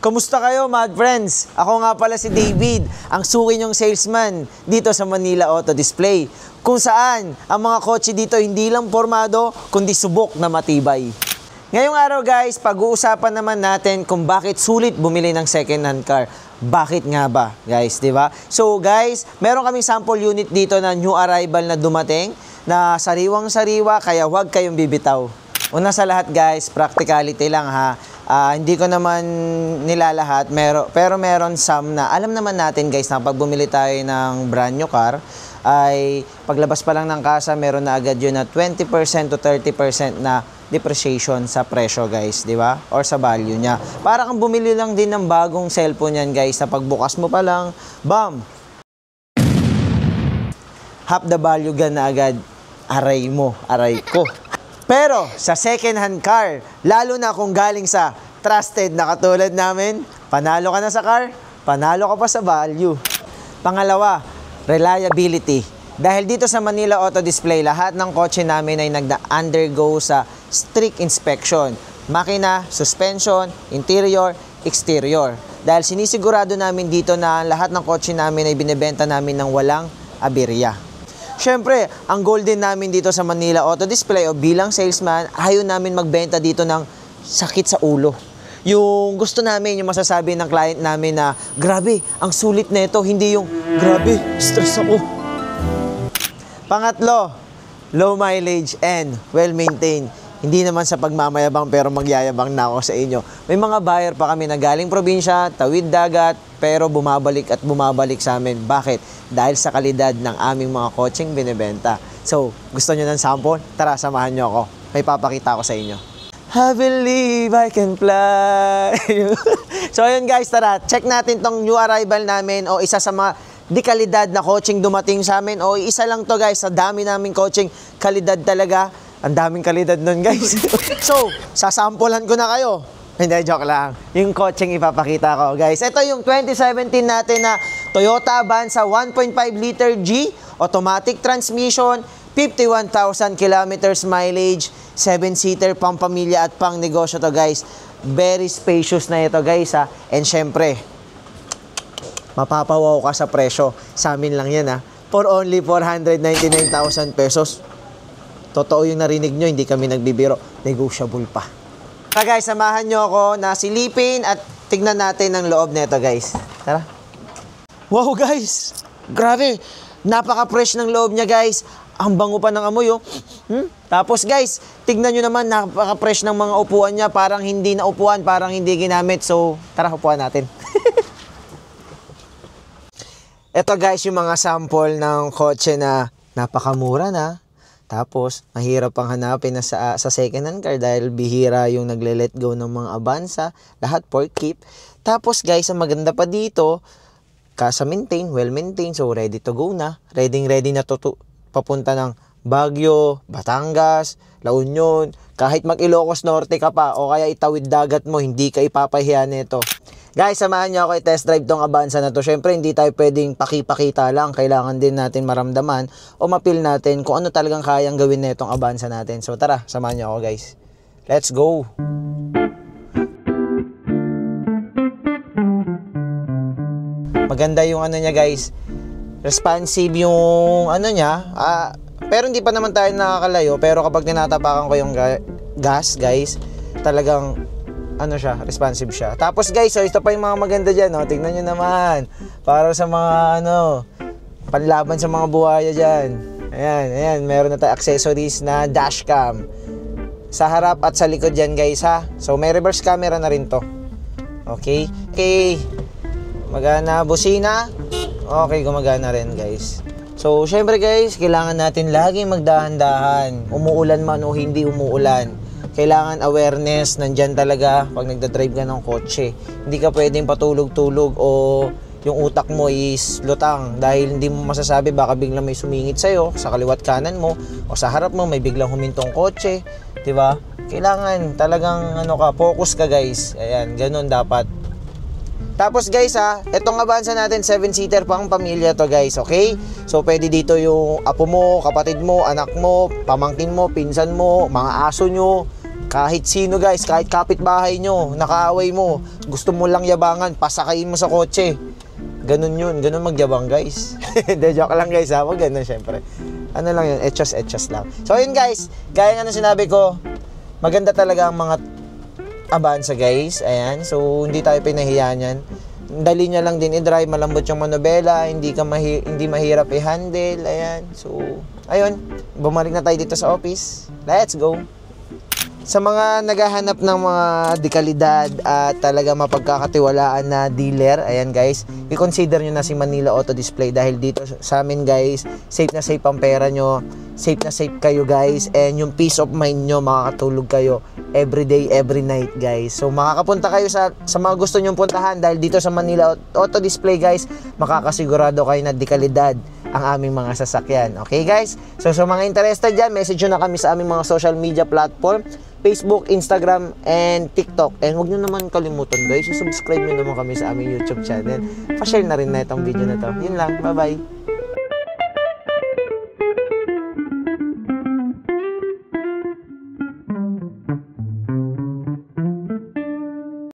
Kamusta kayo, Mad Friends? Ako nga pala si David, ang suki niyong salesman dito sa Manila Auto Display, kung saan ang mga kotse dito hindi lang formado, kundi subok na matibay. Ngayong araw guys, pag-uusapan naman natin kung bakit sulit bumili ng second-hand car. Bakit nga ba, guys, di ba? So guys, meron kaming sample unit dito na new arrival na dumating na sariwang-sariwa, kaya huwag kayong bibitaw. Una sa lahat guys, practicality lang ha. Hindi ko naman nilalahat, pero meron some na alam naman natin guys na pag bumili tayo ng brand new car, ay paglabas pa lang ng kasa, meron na agad yun na 20% to 30% na depreciation sa presyo guys, di ba? Or sa value niya. Para kang bumili lang din ng bagong cellphone yan guys, na pagbukas mo pa lang, bam! Half the value gan na agad. Aray mo, aray ko. Pero sa second hand car, lalo na kung galing sa trusted na katulad namin, panalo ka na sa car, panalo ka pa sa value. Pangalawa, reliability. Dahil dito sa Manila Auto Display, lahat ng kotse namin ay nagda-undergo sa strict inspection. Makina, suspension, interior, exterior. Dahil sinisigurado namin dito na lahat ng kotse namin ay binebenta namin ng walang aberya. Siyempre, ang goal din namin dito sa Manila Auto Display o bilang salesman, ayaw namin magbenta dito ng sakit sa ulo. Yung gusto namin, yung masasabi ng client namin na, grabe, ang sulit na ito, hindi yung, grabe, stress ako. Pangatlo, low mileage and well-maintained. Hindi naman sa pagmamayabang pero magyayabang na ako sa inyo. May mga buyer pa kami na galing probinsya, tawid dagat, pero bumabalik at bumabalik sa amin. Bakit? Dahil sa kalidad ng aming mga kotseng binibenta. So, gusto nyo ng sample? Tara, samahan nyo ako. May papakita ko sa inyo. I believe I can fly. So, ayun guys, tara. Check natin tong new arrival namin o isa sa mga di kalidad na coaching dumating sa amin. O isa lang to guys, sa dami naming coaching, kalidad talaga. Ang daming kalidad nun guys. So, sasampulan ko na kayo. Hindi, joke lang. Yung coaching ipapakita ko guys. Ito yung 2017 natin na Toyota Avanza 1.5 liter G, automatic transmission, 51,000 kilometers mileage, 7-seater, pang pamilya at pang negosyo to guys. Very spacious na ito guys ha. And syempre, mapapawaw ka sa presyo. Sa amin lang yan ha. For only 499,000 pesos. Totoo yung narinig nyo, hindi kami nagbibiro. Negotiable pa. Kaya guys, samahan nyo ako na silipin at tignan natin ang loob nito guys. Tara. Wow guys! Grabe! Napaka-fresh ng loob niya guys. Ang bango pa ng amoy oh. Tapos guys, tignan nyo naman, napaka-fresh ng mga upuan niya. Parang hindi na upuan, parang hindi ginamit. So, tara, upuan natin. Ito guys, yung mga sample ng kotse na napakamura na. Tapos, mahirap pang hanapin na sa second-hand car dahil bihira yung nagle-let go ng mga Avanza. Lahat for keep. Tapos guys, ang maganda pa dito, kasa maintain, well-maintained, so ready to go na. Ready na papunta ng Baguio, Batangas, La Union. Kahit mag-Ilocos Norte ka pa o kaya itawid dagat mo, hindi ka ipapahiya nito. Guys, samahan niyo ako i-test drive tong Avanza na to. Syempre, hindi tayo pwedeng pakipakita lang. Kailangan din natin maramdaman o mapil natin kung ano talagang kayang gawin na itong Avanza natin. So tara, samahan niyo ako guys. Let's go! Maganda yung ano niya guys. Responsive yung ano niya. Pero hindi pa naman tayo nakakalayo. Pero kapag tinatapakan ko yung gas guys, talagang ano siya, responsive siya. Tapos guys, so ito pa yung mga maganda dyan, no? Tignan nyo naman. Para sa mga, panlaban sa mga buhaya dyan. Ayan, ayan. Meron na tayo accessories na dashcam. Sa harap at sa likod dyan, guys, ha? So, may reverse camera na rin to. Okay? Okay. Magana busina. Okay, gumagana rin, guys. So, syempre, guys, kailangan natin lagi magdahan-dahan. Umuulan man o hindi umuulan. Kailangan awareness, nandyan talaga pag nagdadrive ka ng kotse. Hindi ka pwedeng patulog-tulog o yung utak mo is lutang dahil hindi mo masasabi baka biglang may sumingit sa'yo sa kaliwat kanan mo o sa harap mo may biglang humintong kotse. Diba? Kailangan talagang focus ka guys. Ayan, ganun dapat. Tapos guys itong Avanza natin 7-seater pang pamilya to guys, okay? So pwede dito yung apo mo, kapatid mo, anak mo, pamangkin mo, pinsan mo, mga aso nyo, Kahit sino guys, kahit kapitbahay nyo, nakaaway mo, gusto mo lang yabangan, pasakayin mo sa kotse. Ganun yun, ganun magyabang guys. De, joke lang guys ha, wag ganun syempre. Ano lang yun, etchos lang. So yun guys, gaya nga ng sinabi ko, maganda talaga ang mga Avanza guys. Ayan, so hindi tayo pinahiya niyan. Dali niya lang din i-drive, malambot yung manobela, hindi mahirap i-handle. Ayan, so ayun, bumalik na tayo dito sa office. Let's go. Sa mga naghahanap ng mga dekalidad at talaga mapagkakatiwalaan na dealer, ayan guys, i-consider nyo na si Manila Auto Display dahil dito sa amin guys, safe na safe ang pera nyo, safe na safe kayo guys, and yung peace of mind nyo, makakatulog kayo every day, every night guys. So makakapunta kayo sa mga gusto nyong puntahan dahil dito sa Manila Auto Display guys, makakasigurado kayo na dekalidad ang aming mga sasakyan. Okay guys? So sa mga interested dyan, message nyo na kami sa aming mga social media platform, Facebook, Instagram, and TikTok. And huwag nyo naman kalimutan guys, subscribe nyo naman kami sa aming YouTube channel. Pa-share na rin na itong video na to. Yun lang, bye bye.